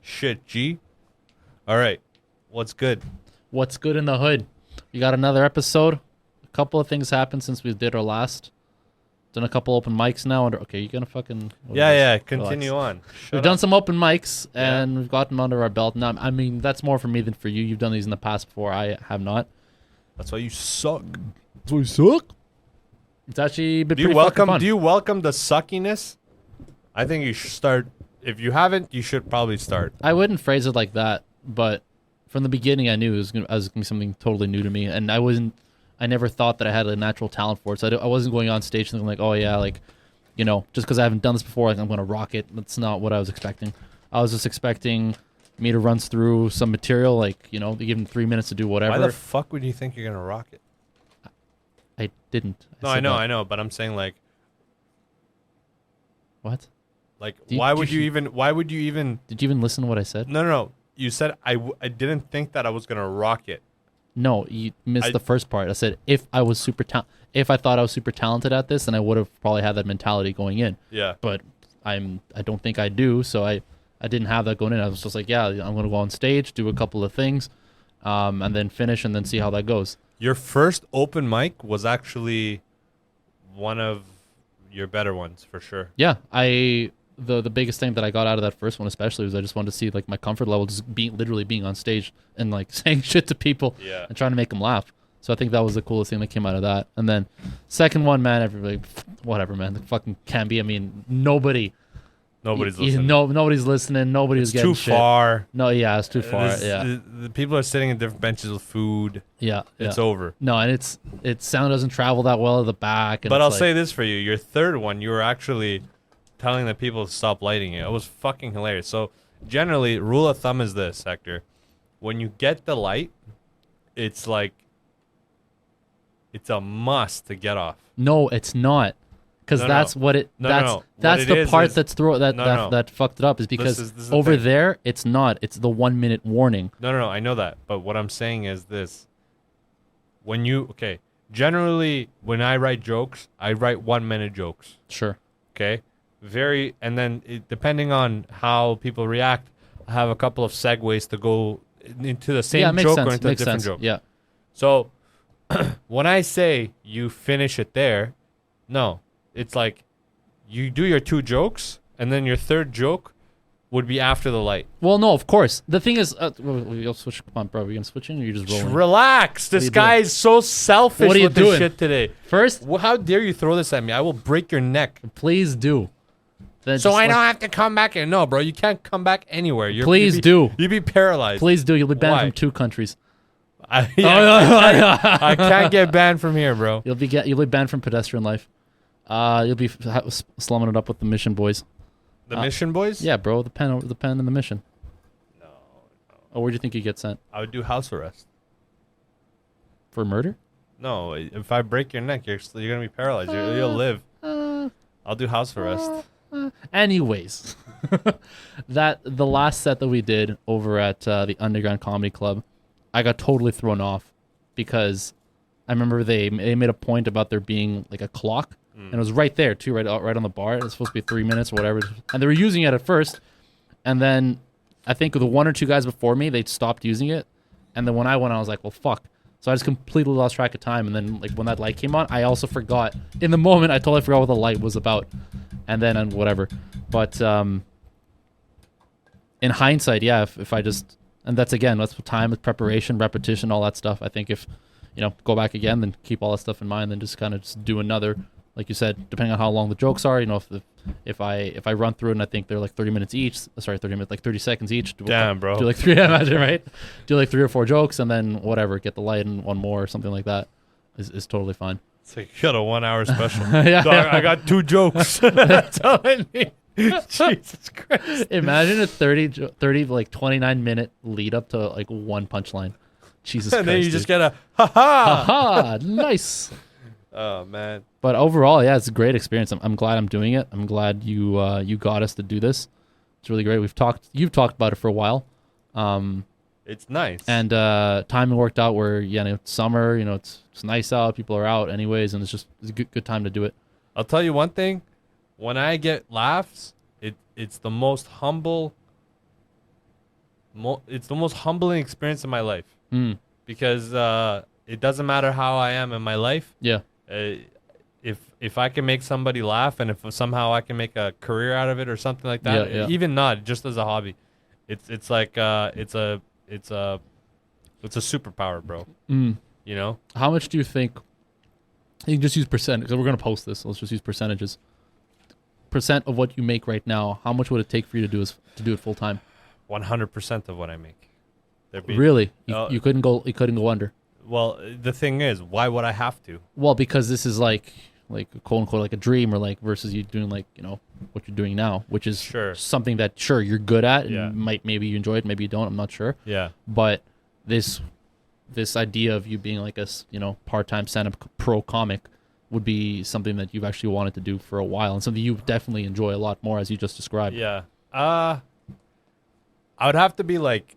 Shit, G. All right. What's good? What's good in the hood? We got another episode. A couple of things happened since we did our last. Done a couple open mics now. Okay, you gonna fucking... Yeah. Continue on. We've done some open mics, and we've gotten them under our belt. Now, I mean, that's more for me than for you. You've done these in the past before. I have not. That's why you suck. That's why you suck? It's actually been pretty fucking fun. Do you welcome the suckiness? I think you should start. If you haven't, you should probably start. I wouldn't phrase it like that, but from the beginning, I knew it was going to be something totally new to me, and I never thought that I had a natural talent for it. So I wasn't going on stage thinking like, oh yeah, like, you know, just because I haven't done this before, like I'm going to rock it. That's not what I was expecting. I was just expecting me to run through some material, like, you know, they give them 3 minutes to do whatever. Why the fuck would you think you're gonna rock it? I didn't. I know, but I'm saying like, what? Like, why would you even? Did you even listen to what I said? No. You said I didn't think that I was gonna rock it. No, you missed the first part. I said if I thought I was super talented at this, then I would have probably had that mentality going in. Yeah. But I don't think I do, so I didn't have that going in. I was just like, yeah, I'm gonna go on stage, do a couple of things, and then finish, and then see how that goes. Your first open mic was actually one of your better ones for sure. Yeah, the biggest thing that I got out of that first one especially was I just wanted to see like my comfort level just literally being on stage and like saying shit to people and trying to make them laugh. So I think that was the coolest thing that came out of that. And then second one, man, everybody, whatever, man, the fucking can be. I mean, nobody's listening. Nobody's listening. Nobody's getting too far. No, yeah, it's too far. The people are sitting in different benches with food. Yeah, it's over. No, and sound doesn't travel that well at the back. And but I'll say this for you: your third one, you were actually telling the people to stop lighting it. It was fucking hilarious. So generally, rule of thumb is this, Hector: when you get the light, it's like it's a must to get off. No, it's not. Because that's what it. That's the part that fucked it up. Is because this over there it's not. It's the 1 minute warning. No. I know that, but what I'm saying is this: generally when I write jokes, I write 1 minute jokes. Sure. Okay. And then depending on how people react, I have a couple of segues to go into the same joke or into a different joke. Yeah. So when I say you finish it there, no. It's like you do your 2 jokes, and then your third joke would be after the light. Well, no, of course. The thing is, we'll switch. Come on, bro. Are we going to switch in or are you just rolling? Relax. This guy is so selfish with this shit today. First, how dare you throw this at me? I will break your neck. Please do. So I don't have to come back. No, bro. You can't come back anywhere. Please do. You'd be paralyzed. Please do. You'll be banned from 2 countries. I can't get banned from here, bro. You'll be banned from pedestrian life. You'll be slumming it up with the Mission Boys. The Mission Boys? Yeah, bro. The pen and the Mission. No. Oh, where'd you think you get sent? I would do house arrest. For murder? No. If I break your neck, you're gonna be paralyzed. You'll live. I'll do house arrest. Anyways, the last set that we did over at the Underground Comedy Club, I got totally thrown off because I remember they made a point about there being like a clock, and it was right there too, right on the bar. It was supposed to be 3 minutes or whatever, and they were using it at first, and then I think the 1 or 2 guys before me, they'd stopped using it, and then when I went, I was like, well, fuck. So I just completely lost track of time, and then like when that light came on, I also forgot. In the moment, I totally forgot what the light was about, and then whatever. But in hindsight, yeah, if I just, and that's what time with preparation, repetition, all that stuff. I think if go back again, then keep all that stuff in mind, then just kind of just do another, like you said, depending on how long the jokes are. If I run through it and I think they're like 30 minutes each, sorry, 30 minutes, like 30 seconds each. Damn, bro. Do like 3, imagine, right? Do like 3 or 4 jokes and then whatever, get the light and 1 more or something like that is totally fine. It's like you got a 1 hour special. I got 2 jokes. That's all I need. Jesus Christ. Imagine a 30 like 29 minute lead up to like 1 punchline. Jesus Christ. And then you just get a ha-ha, nice. Oh man! But overall, yeah, it's a great experience. I'm glad I'm doing it. I'm glad you got us to do this. It's really great. You've talked about it for a while. It's nice. And timing worked out where it's summer. It's nice out. People are out anyways, and it's a good time to do it. I'll tell you one thing: when I get laughs, it's the most humble it's the most humbling experience in my life because it doesn't matter how I am in my life. Yeah. If I can make somebody laugh and if somehow I can make a career out of it or something like that, Yeah. even not just as a hobby, it's like it's a superpower, bro. You know? How much do you think? You can just use percent because we're gonna post this. So let's just use percentages. Percent of what you make right now. How much would it take for you to do it full time? 100% of what I make. Really? You couldn't go. You couldn't go under. Well, the thing is, why would I have to? Well, because this is like quote unquote like a dream, or like versus you doing like what you're doing now, which is something that you're good at and maybe you enjoy it, maybe you don't. I'm not sure. Yeah. But this idea of you being like a part-time stand-up pro comic would be something that you've actually wanted to do for a while and something you definitely enjoy a lot more, as you just described. Yeah. I would have to be like,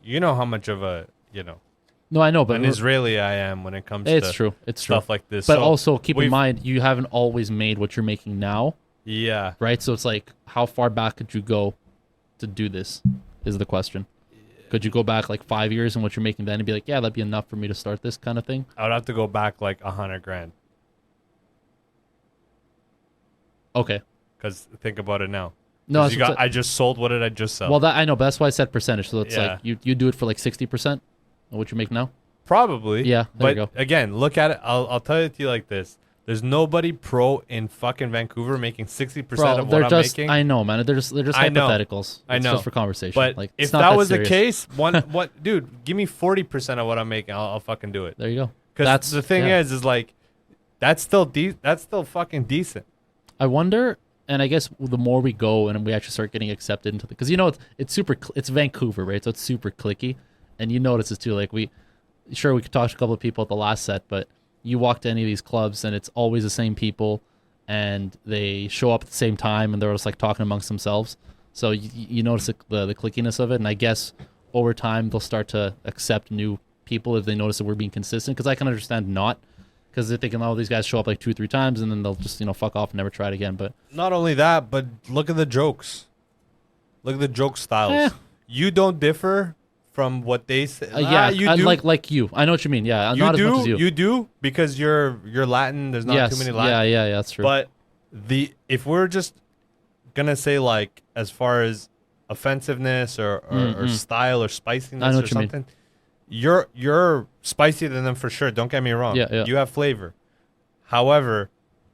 you know how much of a, No, I know, but an Israeli I am when it comes to it's true. stuff like this. But So also keep in mind, you haven't always made what you're making now, yeah. right? So it's like, how far back could you go to do this is the question. Could you go back like 5 years and what you're making then and be like, yeah, that'd be enough for me to start this kind of thing? I would have to go back like 100 grand. Okay. Because think about it now. No, I just sold. What did I just sell? Well, I know, but that's why I said percentage. So it's Yeah. like you do it for like 60% of what you make now. Probably. Yeah, there you go. Again, look at it. I'll tell it to you like this. There's nobody pro in fucking Vancouver making 60% of what I'm making. I know, man. They're just I know. hypotheticals. I It's know. just for conversation. But like, if it's not that was serious. the case, dude, give me 40% of what I'm making. I'll fucking do it. There you go. Because the thing is like, that's still fucking decent. I wonder, and I guess the more we go and we actually start getting accepted into because it's Vancouver, right? So it's super cliquey, and you notice this too. Like we could talk to a couple of people at the last set, but you walk to any of these clubs and it's always the same people, and they show up at the same time and they're just like talking amongst themselves. So you notice the clickiness of it, and I guess over time they'll start to accept new people if they notice that we're being consistent. Because I can understand not. Because they're thinking, oh, these guys show up like 2-3 times and then they'll just, fuck off and never try it again. But not only that, but look at the jokes. Look at the joke styles. You don't differ from what they say. You do. Like you. I know what you mean. Yeah, not as much as you. You do because you're Latin. There's not too many Latin. Yeah, that's true. But if we're just gonna say like as far as offensiveness or style or spiciness or something. You're spicier than them for sure. Don't get me wrong. Yeah. You have flavor. However,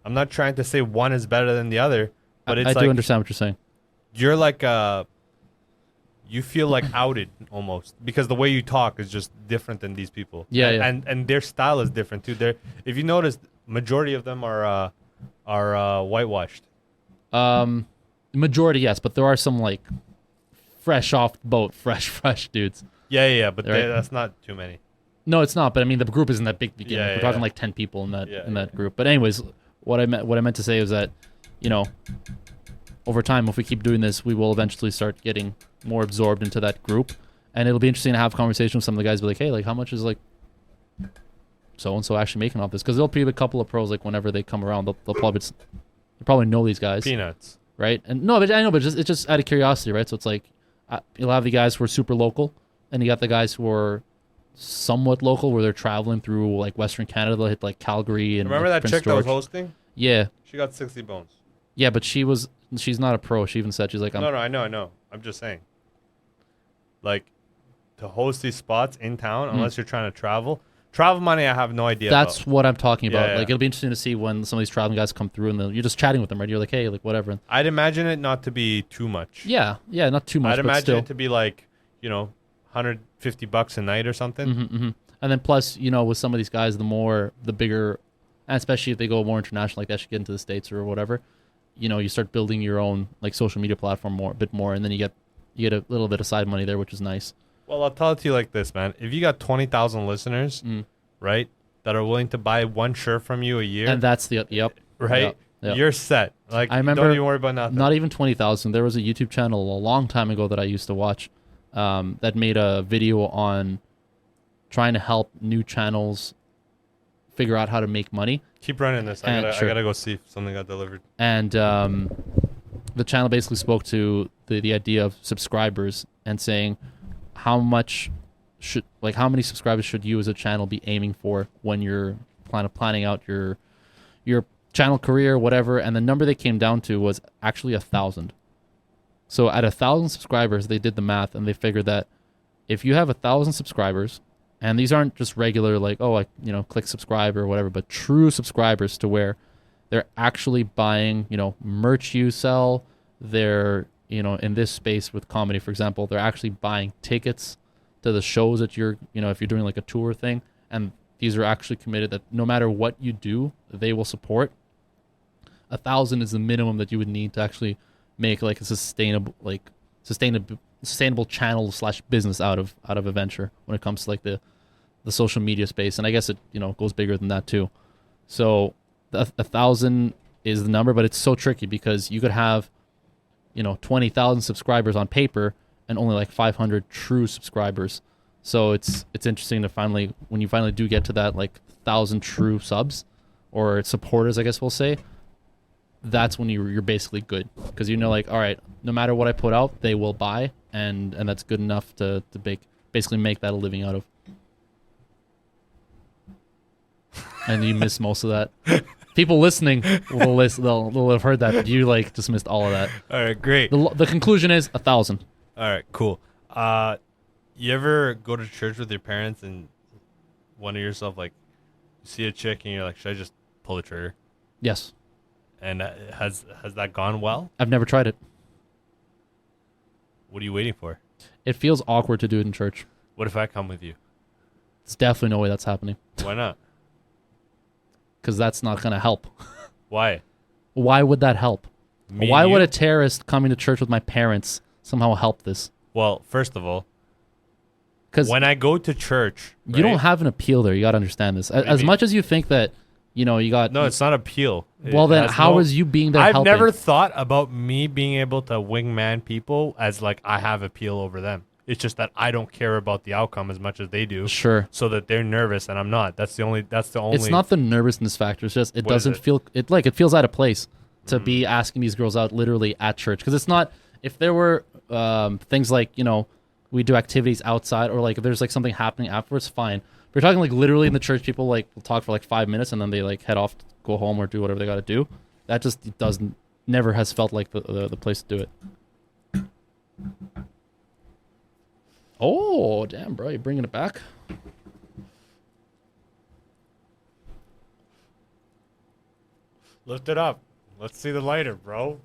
I'm not trying to say one is better than the other, but I do understand what you're saying. You're like you feel like outed almost because the way you talk is just different than these people. And their style is different too. If you notice, majority of them are whitewashed. Majority, yes, but there are some like fresh off the boat, fresh dudes. Yeah, but that's not too many. No, it's not. But I mean, the group isn't that big to begin with. We're talking like 10 people in that group. But anyways, what I meant to say is that, over time, if we keep doing this, we will eventually start getting more absorbed into that group, and it'll be interesting to have a conversation with some of the guys. Be like, hey, like, how much is like so and so actually making off this? Because there'll be a couple of pros like whenever they come around, they'll probably know these guys. Peanuts, right? And no, but I know, but it's just out of curiosity, right? So it's like you'll have the guys who are super local. And you got the guys who are somewhat local, where they're traveling through like Western Canada. They'll hit like Calgary and remember like, that Prince chick George. that was hosting? Yeah, she got 60 bones. Yeah, but she's not a pro. She even said she's like, no, I know. I'm just saying, like, to host these spots in town, unless you're trying to travel money, I have no idea. That's what I'm talking about. Yeah. Like, it'll be interesting to see when some of these traveling guys come through, and you're just chatting with them, right? You're like, hey, like whatever. I'd imagine it not to be too much. Yeah, not too much. I'd imagine still. it to be like, $150 a night or something. And then plus, with some of these guys, the bigger, and especially if they go more international, like that should get into the States or whatever, you start building your own like social media platform a bit more, and then you get a little bit of side money there, which is nice. Well, I'll tell it to you like this, man. If you got 20,000 listeners, right, that are willing to buy one shirt from you a year, and that's right, yep. You're set. Like, I remember, don't even worry about nothing. Not even 20,000. There was a YouTube channel a long time ago that I used to watch. That made a video on trying to help new channels figure out how to make money. Keep running this. I gotta go see if something got delivered. And the channel basically spoke to the idea of subscribers and saying how many subscribers should you as a channel be aiming for when you're planning out your channel career, whatever. And the number they came down to was actually 1,000. So at 1,000 subscribers, they did the math and they figured that if you have 1,000 subscribers, and these aren't just regular like, oh, I click subscribe or whatever, but true subscribers to where they're actually buying, merch you sell. They're, in this space with comedy, for example, they're actually buying tickets to the shows that you're, if you're doing like a tour thing. And these are actually committed that no matter what you do, they will support. 1,000 is the minimum that you would need to actually make like a sustainable channel / business out of a venture when it comes to like the social media space. And I guess it goes bigger than that too. So 1,000 is the number, but it's so tricky because you could have 20,000 subscribers on paper and only like 500 true subscribers. So it's interesting to when you finally do get to that like 1,000 true subs or supporters, I guess we'll say, that's when you're basically good, because like, all right, no matter what I put out, they will buy, and that's good enough to basically make that a living out of. And you missed most of that. People listening they'll have heard that, but you like just missed all of that. All right, great. The conclusion is 1,000. All right, cool. You ever go to church with your parents and wonder yourself, like, you see a chick and you're like, should I just pull the trigger? Yes. And has that gone well? I've never tried it. What are you waiting for? It feels awkward to do it in church. What if I come with you? It's definitely no way that's happening. Why not? Because that's not going to help. Why? Why would that help? Me Why and would you? a terrorist coming to church with my parents somehow help this? Well, first of all, because when I go to church, you don't have an appeal there. You got to understand this. As much as you think that, you got... No, it's not appeal. Well, then how is you being there I've helping? never thought about me being able to wingman people as like I have appeal over them. It's just that I don't care about the outcome as much as they do. Sure. So that they're nervous and I'm not. That's the only. It's not the nervousness factor. It's just it doesn't feel it feels out of place to be asking these girls out literally at church, because it's not. If there were things like we do activities outside, or like if there's like something happening afterwards, fine. We're talking like literally in the church, people like will talk for like 5 minutes and then they like head off, go home or do whatever they got to do. That just never has felt like the place to do it. Oh, damn, bro. You're bringing it back? Lift it up. Let's see the lighter, bro.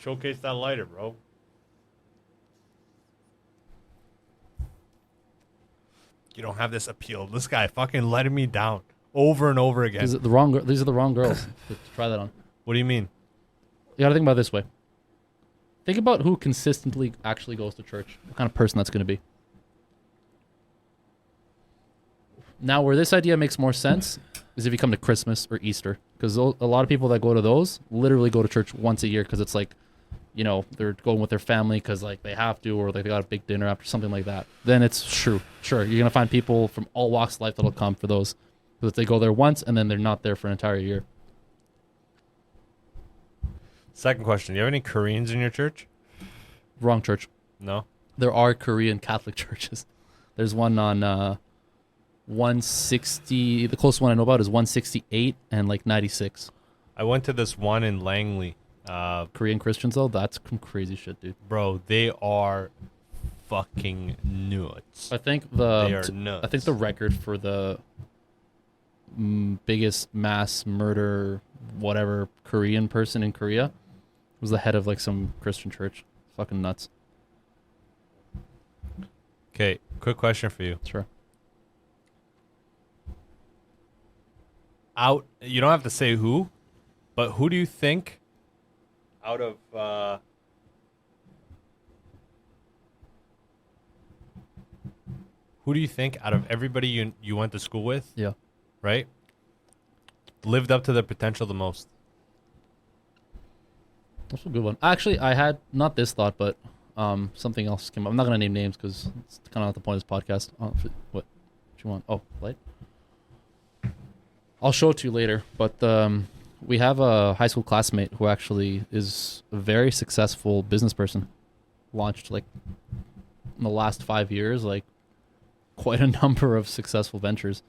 Showcase that lighter, bro. You don't have this appeal. This guy fucking letting me down over and over again. These are the wrong girls to try that on. What do you mean? You gotta think about it this way. Think about who consistently actually goes to church. What kind of person that's going to be. Now, where this idea makes more sense is if you come to Christmas or Easter. Because a lot of people that go to those literally go to church once a year because it's like, they're going with their family because like they have to, or like they got a big dinner after, something like that. Then it's true. Sure, you're going to find people from all walks of life that'll come for those. Because they go there once and then they're not there for an entire year. Second question. Do you have any Koreans in your church? Wrong church. No? There are Korean Catholic churches. There's one on 160. The closest one I know about is 168 and like 96. I went to this one in Langley. Korean Christians, though, that's some crazy shit, dude. Bro, they are fucking nuts. I think They are nuts. I think the record for the biggest mass murder, whatever, Korean person in Korea was the head of like some Christian church. Fucking nuts. Okay, quick question for you. Sure. You don't have to say who, but who do you think out of everybody you went to school with, Yeah. right, lived up to their potential the most? That's a good one. Actually, I had not this thought, but something else came up. I'm not gonna name names because it's kind of not the point of this podcast. What do you want? Oh, light. I'll show it to you later. But We have a high school classmate who actually is a very successful business person. Launched like in the last 5 years, like quite a number of successful ventures.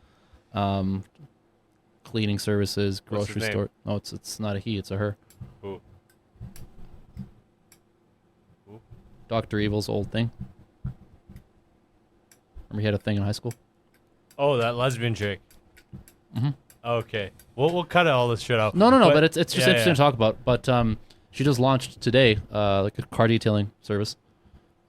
Cleaning services, What's his grocery name? store. No, it's not a he, it's a her. Who? Dr. Evil's old thing. Remember he had a thing in high school? Oh, that lesbian chick. Mhm. Okay. We'll cut all this shit out. No, but it's just yeah, interesting yeah. to talk about. But she just launched today, like a car detailing service.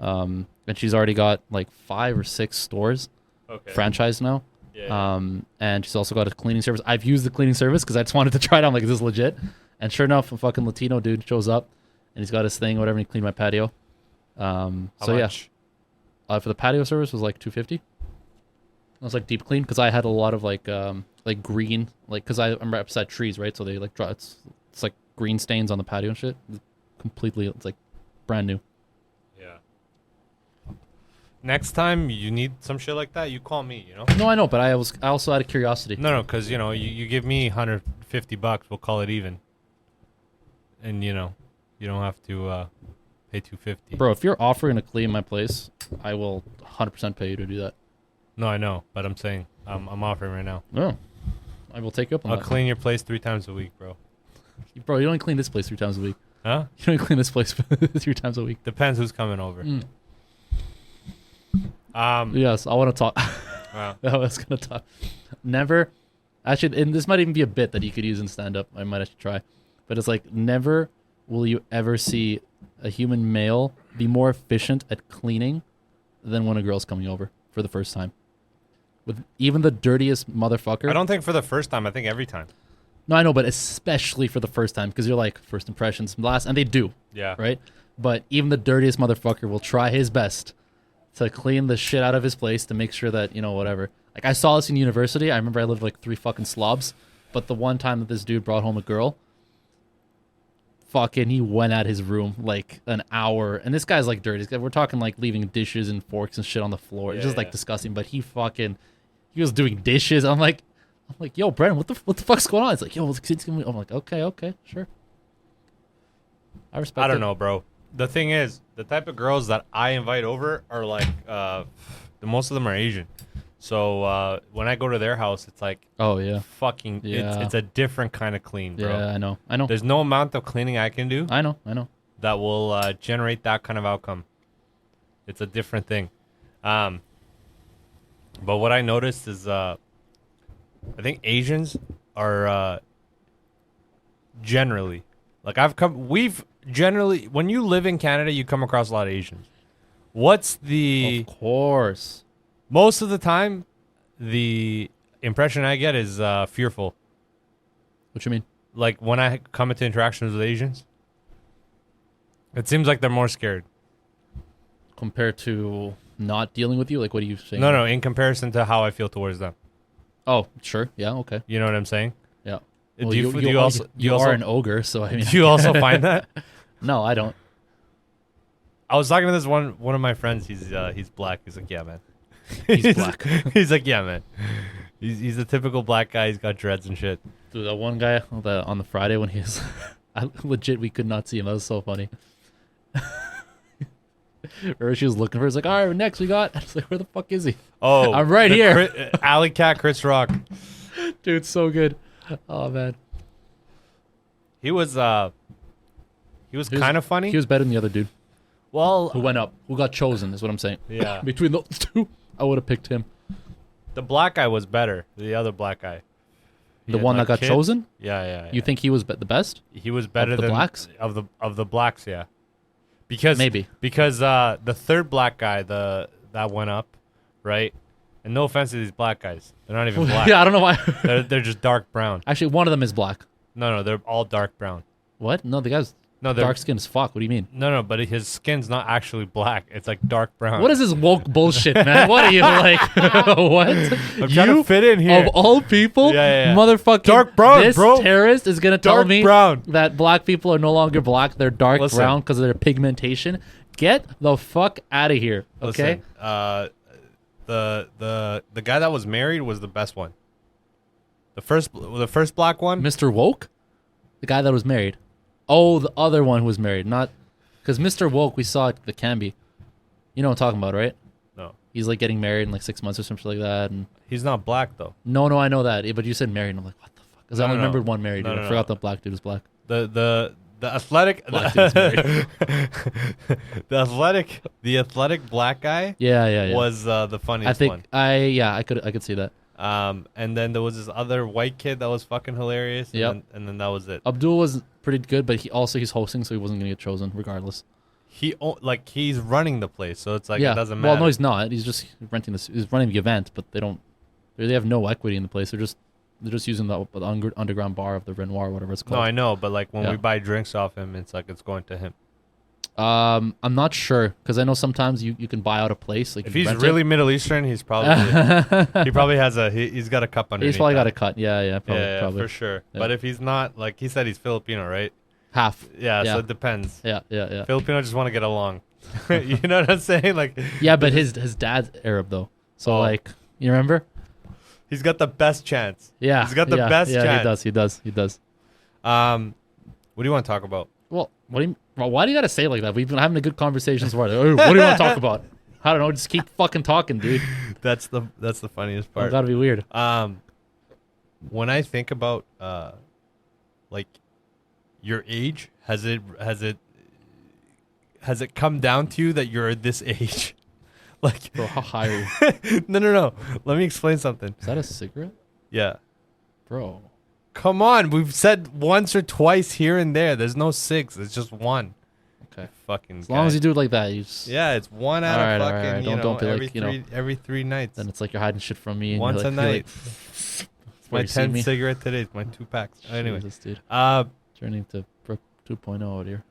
And she's already got like 5 or 6 stores Okay. franchised now. Yeah. And she's also got a cleaning service. I've used the cleaning service because I just wanted to try it out. Like, is this legit? And sure enough, a fucking Latino dude shows up, and he's got his thing, whatever, and he cleaned my patio. How So much? yeah, for the patio service was like $250. It was like deep clean because I had a lot of like green, like because I'm right beside trees, right? So they like draw it's like green stains on the patio and shit. Completely, it's like brand new. Yeah. Next time you need some shit like that, you call me, you know? No, I know, but I also had a curiosity. No, because, you know, you give me $150, we'll call it even. And, you know, you don't have to pay $250. Bro, if you're offering to clean my place, I will 100% pay you to do that. No, I know, but I'm saying I'm offering right now. No, I will take you up on I'll that. clean your place 3 times a week, bro. Bro, you don't clean this place 3 times a week. Huh? You don't clean this place 3 times a week. Depends who's coming over. Mm. Um, Yes, I want to talk. wow. I was gonna talk. Never, actually, and this might even be a bit that you could use in stand up. I might actually try, but it's like never will you ever see a human male be more efficient at cleaning than when a girl's coming over for the first time. With even the dirtiest motherfucker. I don't think for the first time. I think every time. No, I know, but especially for the first time because you're like first impressions last, and they do, Yeah. right? But even the dirtiest motherfucker will try his best to clean the shit out of his place to make sure that, you know, whatever. Like, I saw this in university. I remember I lived like 3 fucking slobs. But the one time that this dude brought home a girl, fucking, he went at his room like an hour. And this guy's like dirty. We're talking like leaving dishes and forks and shit on the floor. It's just like Yeah. disgusting. But he was doing dishes. I'm like, yo, Brennan, what the fuck's going on? It's like, yo, I'm like, okay, sure. I respect I don't it. know, bro. The thing is, the type of girls that I invite over are like, most of them are Asian. So when I go to their house, it's like Oh, yeah. fucking, Yeah. it's a different kind of clean, bro. Yeah, I know. There's no amount of cleaning I can do I know. that will generate that kind of outcome. It's a different thing. But what I noticed is, I think Asians are generally, like we've generally, when you live in Canada, you come across a lot of Asians. What's the Of course. most of the time? The impression I get is fearful. What you mean? Like when I come into interactions with Asians, it seems like they're more scared. Compared to not dealing with you? Like, what are you saying? No, in comparison to how I feel towards them. Oh, sure. Yeah, okay. You know what I'm saying? Yeah. Do Well, you, do you also do you you also, are an ogre, so I mean. do you also find that? No, I don't. I was talking to this one of my friends. He's black. He's like, yeah, man. He's black. He's like, yeah, man. He's a typical black guy. He's got dreads and shit. Dude, that one guy on the Friday when he was legit, we could not see him. That was so funny. Or she was looking for. It's like, all right, next we got. I was like, where the fuck is he? Oh, I'm right here. Alley Cat, Chris Rock. Dude, so good. Oh man, He was kind of funny. he was better than the other dude who well, went up, who got chosen. Is what I'm saying. yeah. Between those two, I would have picked him. The black guy was better. The other black guy. He The had one that that got kid. chosen. Yeah. You think he was the best? He was better the than blacks? of the blacks, yeah. Because Maybe. because the third black guy that went up, right? And no offense to these black guys, they're not even black. Yeah, I don't know why. They're just dark brown. Actually, one of them is black. No, they're all dark brown. What? No, the guy's No, they're dark skin as fuck. What do you mean? no, but his skin's not actually black. It's like dark brown. What is this woke bullshit, man? What are you like? What? I'm trying to fit in here. Of all people, Yeah. motherfucking Dark brown, this bro. terrorist is gonna tell Dark me brown. that black people are no longer black; they're dark Listen. brown because of their pigmentation. Get the fuck out of here, okay? Listen, the guy that was married was the best one. The first black one. Mr. Woke? The guy that was married. Oh, the other one who was married. Not because Mr. Woke we saw at the Canby. You know what I'm talking about, right? No. He's like getting married in like 6 months or something like that. And He's not black though. no, I know that. But you said married, and I'm like, what the fuck? Because I only remembered one married dude. I forgot the black dude was black. The athletic Black dude's married. the athletic black guy Yeah. was the funniest I think one. I could see that. And then there was this other white kid that was fucking hilarious. Yep. And then that was it. Abdul was pretty good, but he's hosting, so he wasn't gonna get chosen regardless. He's running the place, so it's like it doesn't matter. Well, no, he's not. He's just renting this. He's running the event, but they have no equity in the place. They're just using the underground bar of the Renoir, whatever it's called. No, I know, but like when we buy drinks off him, it's like it's going to him. I'm not sure because I know sometimes you can buy out a place. Like If he's really Middle Eastern, he's probably he probably has he's got a cup underneath. he's probably got that. a cut. Yeah, probably. for sure. Yeah. But if he's not, like he said, he's Filipino, right? Half. Yeah, Yeah. so it depends. Yeah. Filipino just want to get along. You know what I'm saying? Like Yeah, but his dad's Arab though, so like you remember? he's got the best chance. Yeah, He's got the best Yeah, chance. he does. What do you want to talk about? Well, why do you gotta say it like that? We've been having a good conversation so far. Hey, what do you want to talk about? I don't know. Just keep fucking talking, dude. That's the funniest It part. gotta be weird. When I think about like your age, has it come down to you that you're this age? Like, Bro, how high are you? no. Let me explain something. Is that a cigarette? Yeah. Bro. Come on, we've said once or twice here and there. There's no 6. It's just 1. Okay. Fucking. As long as you do it like that, you just, Yeah, it's 1 out Alright, of alright, fucking. alright. Don't be every like, you know, every 3 nights. then it's like you're hiding shit from me. And Once you're a like, night. It's My 10th cigarette today. It's my 2 packs. Anyway, Jesus, dude. Turning to Brook 2.0 out here.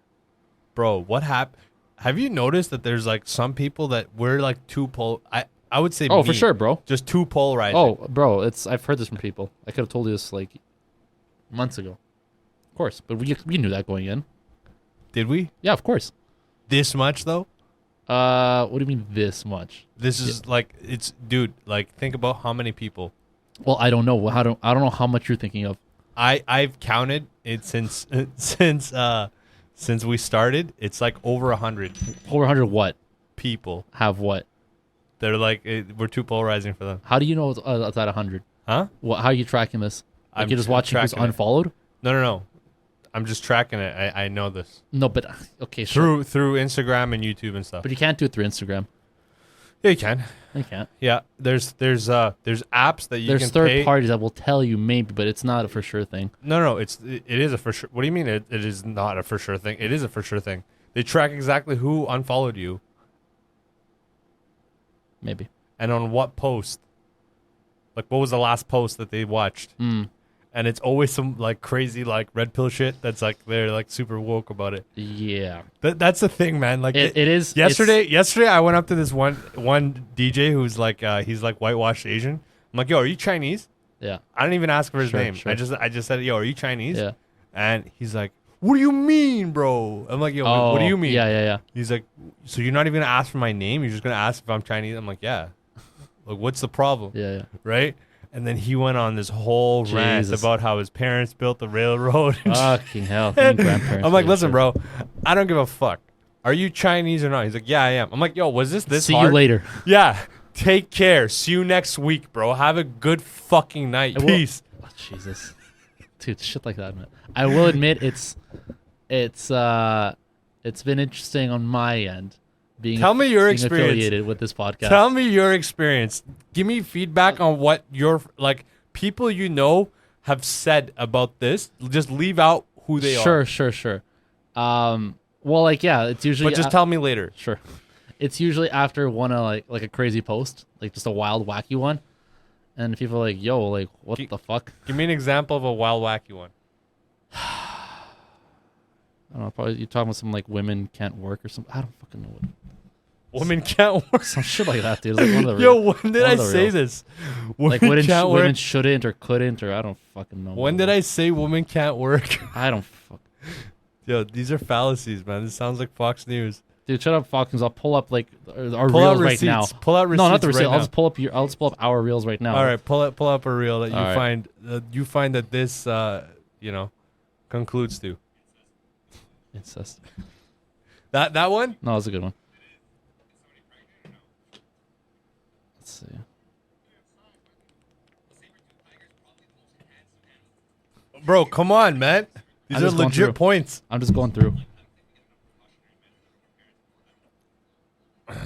bro, what happened? Have you noticed that there's like some people that we're like too I would say. Oh, me, for sure, bro. Just too polarizing. Oh, bro, I've heard this from people. I could have told you this like months ago. Of course, but we knew that going in. Did we? Yeah, of course. This much though? What do you mean this much? This is like it's dude. Like think about how many people. Well, I don't know. I don't know how much you're thinking of. I've counted it since we started. It's like over 100 Over 100 what? people. Have what? They're like we're too polarizing for them. How do you know it's at 100? Huh? How are you tracking this? Like I'm you're just watching who's tracking it. unfollowed? No. I'm just tracking it. I know this No, but okay, sure. through Instagram and YouTube and stuff. But you can't do it through Instagram. Yeah, you can. You can't. Yeah, there's apps that you There's can third pay. parties that will tell you maybe, but it's not a for sure thing. No, it is a for sure. What do you mean it is not a for sure thing? It is a for sure thing. They track exactly who unfollowed you Maybe. and on what post. Like what was the last post that they watched? And it's always some like crazy like red pill shit that's like they're like super woke about it. Yeah. That's the thing, man. Like It is. Yesterday I went up to this one DJ who's like he's like whitewashed Asian. I'm like, yo, are you Chinese? Yeah. I didn't even ask for his name. Sure. I just said, yo, are you Chinese? Yeah. And he's like, what do you mean, bro? I'm like, yo, what do you mean? Yeah. He's like, so you're not even gonna ask for my name? You're just gonna ask if I'm Chinese? I'm like, yeah. Like, what's the problem? Yeah. Right? And then he went on this whole rant Jesus. about how his parents built the railroad. Fucking hell. You grandparents. I'm like, for listen, sure. bro, I don't give a fuck. Are you Chinese or not? He's like, yeah, I am. I'm like, yo, was this See hard? you later. Yeah. Take care. See you next week, bro. Have a good fucking night. I will- Peace. Oh, Jesus. Dude, shit like that, man. I will admit it's been interesting on my end. Tell me your being experience. affiliated with this podcast. Tell me your experience. Give me feedback on what your like people you know have said about this. Just leave out who they are. Sure. Well, like, yeah, it's usually. But just tell me later. Sure. It's usually after one of like a crazy post, like just a wild, wacky one, and people are like, "Yo, like, what the fuck?" Give me an example of a wild, wacky one. I don't know. Probably you're talking about some like women can't work or something. I don't fucking know what. Women can't work. Some shit like that, dude. It's like one of the Yo, when did one I of the say reels. this? like Women can't work. women shouldn't or couldn't or I don't fucking know. When did I say women can't work? I don't fuck. Yo, these are fallacies, man. This sounds like Fox News. Dude, shut up, Fox News. I'll pull up like our Pull out reels right receipts. now. Pull out receipts. No, not the receipt. right I'll now. just pull up our reels right now. All right, pull up a reel that you All right. find. You find that this, concludes to? Incest. That one? No, that's a good one. Let's see. Bro, come on, man. These I'm are just going through. legit points. I'm just going through.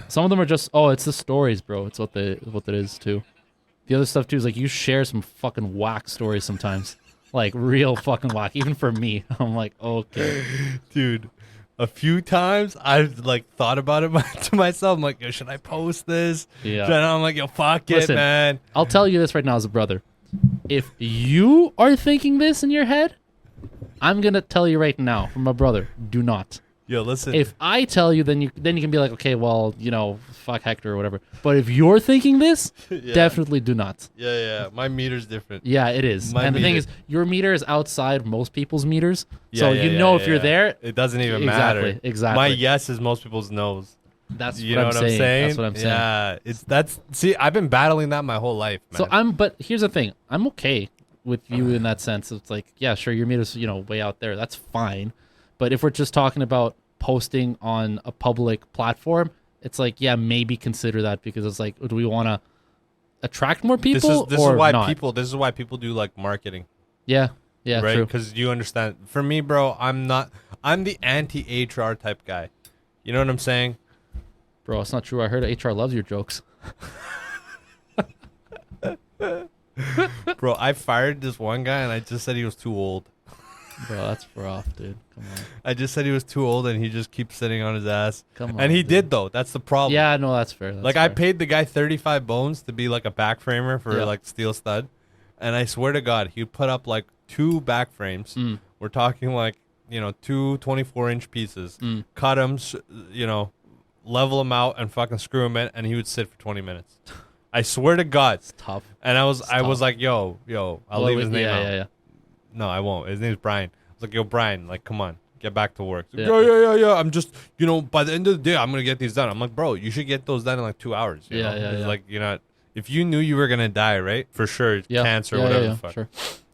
Some of them are just, oh, it's the stories, bro. It's what it is too. The other stuff too is like you share some fucking whack stories sometimes, like real fucking whack. Even for me, I'm like, okay, Dude, a few times I've like thought about it to myself. I'm like, yo, should I post this? Yeah. And I'm like, yo, fuck it, Listen, man. I'll tell you this right now as a brother. If you are thinking this in your head, I'm gonna tell you right now, from a brother, do not. Yo, listen. If I tell you, then you can be like, okay, well, fuck Hector or whatever. But if you're thinking this, Yeah. definitely do not. Yeah. My meter's different. Yeah, it is. My And the thing meter- is, your meter is outside most people's meters, Yeah, so yeah, you yeah, know yeah, if you're yeah. there. It doesn't even Exactly, matter. exactly. My yes is most people's no's. That's You what know I'm what I'm saying? That's what I'm saying. Yeah, see, I've been battling that my whole life, man. But here's the thing. I'm okay with you in that sense. It's like, yeah, sure, your meter's, way out there. That's fine. But if we're just talking about posting on a public platform, it's like, yeah, maybe consider that, because it's like, do we want to attract more people this or is why not? people do like marketing, Yeah, right? true. Because you understand. For me, bro, I'm the anti-HR type guy. You know what I'm saying? Bro, it's not true. I heard HR loves your jokes. Bro, I fired this one guy and I just said he was too old. Bro, that's rough, dude. Come on. I just said he was too old and he just keeps sitting on his ass. Come on. And he dude. did though. That's the problem. Yeah, no, that's fair. Like I paid the guy 35 bones to be like a back framer for Yeah. like steel stud. And I swear to God, he put up like 2 back frames. Mm. We're talking like, 2 24-inch pieces. Mm. Cut them, level them out and fucking screw them in, and he would sit for 20 minutes. I swear to God. It's tough. And I was tough. like, yo, I'll leave his name out. Yeah. No, I won't. His name's Brian. I was like, yo, Brian, like, come on, get back to work. He's Yeah. like, yeah. I'm just, by the end of the day, I'm gonna get these done. I'm like, bro, you should get those done in like 2 hours. You Yeah, know? yeah, It's yeah. like, if you knew you were gonna die, right? For sure, Yeah. cancer or Yeah, whatever yeah, the fuck. sure.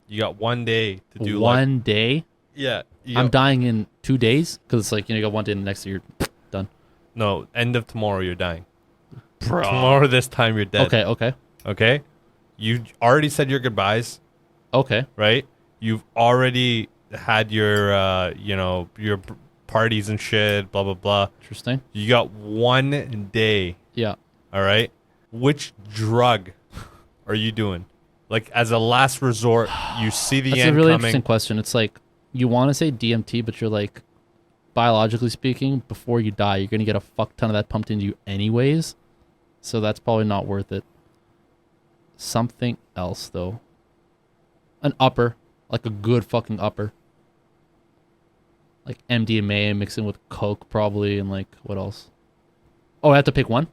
You got 1 day to do One day. Yeah. I'm dying in 2 days, because it's like, you got one day and the next year you're done. No, end of tomorrow, you're dying. Bro. Tomorrow, this time, you're dead. Okay. You already said your goodbyes, Okay. right? You've already had your, your parties and shit, blah, blah, blah. Interesting. You got 1 day, Yeah. all right? Which drug are you doing? Like, as a last resort, you see the That's end a really coming. interesting question. It's like, you want to say DMT, but you're like, biologically speaking, before you die, you're going to get a fuck ton of that pumped into you anyways. So that's probably not worth it. Something else, though. An upper. Like a good fucking upper. Like MDMA mixing with Coke, probably, and like, what else? Oh, I have to pick one?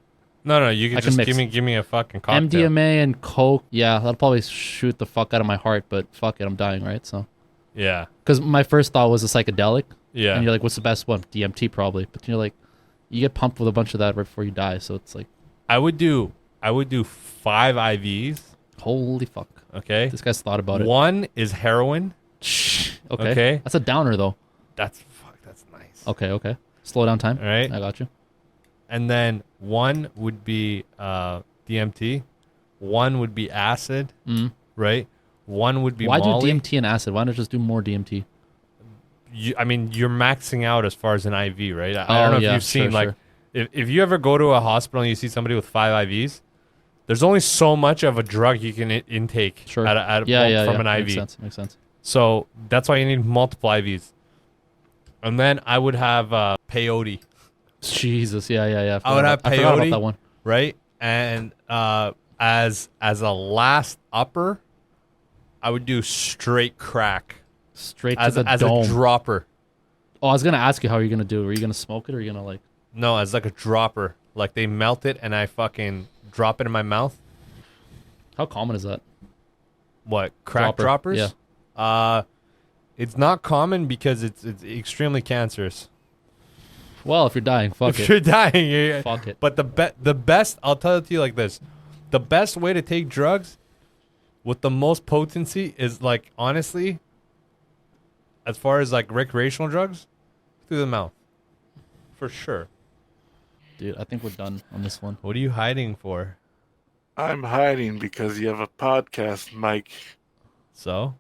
No, you can I can just mix. give me a fucking cocktail. MDMA and Coke. Yeah, that'll probably shoot the fuck out of my heart, but fuck it, I'm dying, right? So, Yeah. because my first thought was a psychedelic. Yeah. And you're like, what's the best one? DMT probably. But you're like, you get pumped with a bunch of that right before you die. So it's like, I would do 5 IVs. holy fuck. Okay. This guy's thought about it. One is heroin. Shh. Okay. Okay. That's a downer though. That's nice. Okay. Slow down time. All right. I got you. And then one would be DMT. One would be acid. Mm. Right. One would be Why Molly. do DMT and acid? Why not just do more DMT? I mean, you're maxing out as far as an IV, right? I don't know if you've seen sure, like if you ever go to a hospital and you see somebody with 5 IVs, there's only so much of a drug you can intake Sure. from an Makes IV. Makes sense. So that's why you need multiple IVs. And then I would have peyote, Jesus. Yeah. I would have I forgot about peyote. that one. right? And as a last upper, I would do straight crack Straight as to the as dome. a dropper. Oh, I was going to ask you how you're going to do it. Are you going to smoke it or are you going to like... No, as like a dropper. Like they melt it and I fucking drop it in my mouth. How common is that? What, crack Dropper, droppers? yeah. It's not common because it's extremely cancerous. Well, if you're dying, fuck If it. you're dying, you're, Fuck it. But the best, I'll tell it to you like this: the best way to take drugs with the most potency is like honestly as far as like recreational drugs, through the mouth, for sure. Dude, I think we're done on this one. What are you hiding for? I'm hiding because you have a podcast, Mike. So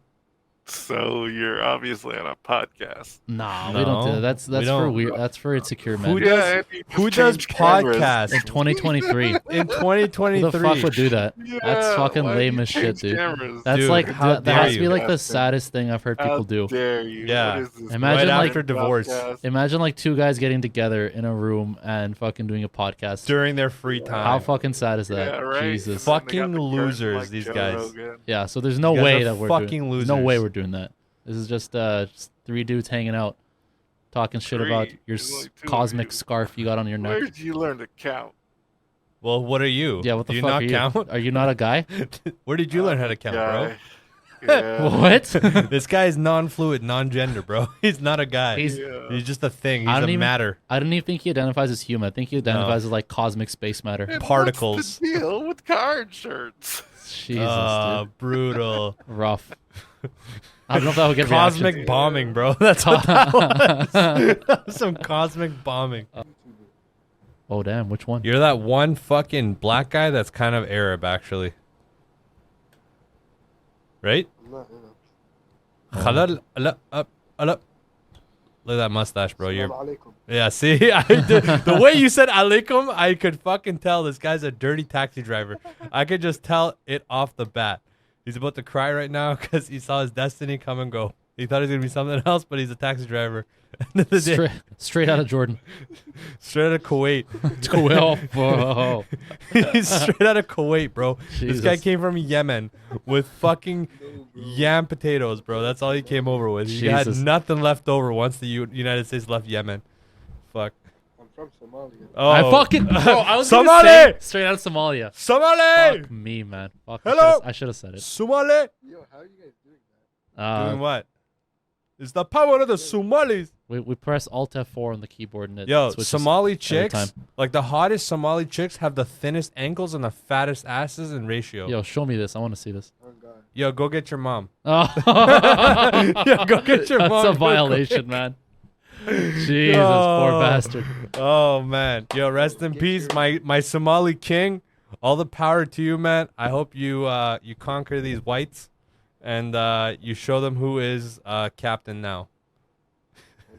So you're obviously on a podcast. Nah, we don't do that. That's we for don't. weird. That's for insecure Who men. does- and you who just does change cameras. podcasts? In 2023. in 2023? Who the fuck would do that? Yeah, That's fucking why lame you as shit, change dude. cameras? That's Dude, like how that dare has to be you. like the Disgusting. saddest thing I've heard How people do. dare you? Yeah. What is this? Imagine, right like- after divorce, Podcast? Imagine like two guys getting together in a room and fucking doing a podcast. during their free time. How fucking sad is that? Yeah, right. Jesus. Fuck. And then they got Fucking the curtain losers, like these Joe guys. Rogan. Yeah, so there's no You guys way are that we're fucking doing. There's no way losers. we're doing that. This is just three dudes hanging out, talking shit about Three. your There's only two of cosmic you. scarf you got on your neck. Where did you learn to count? Well, what are you? Yeah, what the Do you fuck not are you? count? Are you not a guy? Where did you learn how to count, Guy. Yeah. What? bro? This guy is non-fluid, non-gender, bro. He's not a guy. He's- Yeah. He's just a thing. He's I a don't even- matter. I don't even think he identifies as human. I think he identifies as like cosmic space matter. And Particles. What's the deal with card shirts? Jesus, dude. Brutal. Rough. I don't know if that would get Cosmic reactions. bombing, bro. That's what that was. That was some cosmic bombing. Oh damn, which one? You're that one fucking black guy that's kind of Arab, actually. Right? Halal, Look at that mustache, bro. You're. Yeah, see, the way you said alaikum, I could fucking tell this guy's a dirty taxi driver. I could just tell it off the bat. He's about to cry right now because he saw his destiny come and go. He thought he was gonna be something else, but he's a taxi driver. End of the day, Straight out of Jordan. straight out of Kuwait. 12. Whoa. He's straight out of Kuwait, bro. This guy Jesus. came from Yemen with fucking yam potatoes, bro. That's all he came over with. He had Jesus. nothing left over once the United States left Yemen. Fuck. I'm from Somalia. Oh, I fucking. Bro, I was gonna Somali! say straight out of Somalia. Somali! Fuck me, man. Fuck. Hello? I should have said it. Somali! Yo, how are you guys doing that? Doing what? It's the power of the Somalis. We press Alt F4 on the keyboard and it Yo, switches. Somali time. chicks, like the hottest Somali chicks have the thinnest ankles and the fattest asses in ratio. Yo, show me this. I want to see this. Oh god. Yo, go get your mom. Oh, Yo, go get your that's mom. a real violation, quick. man. Jesus, poor Oh. bastard. Oh man, yo, rest in peace, my Somali king. All the power to you, man. I hope you you conquer these whites, and you show them who is captain now.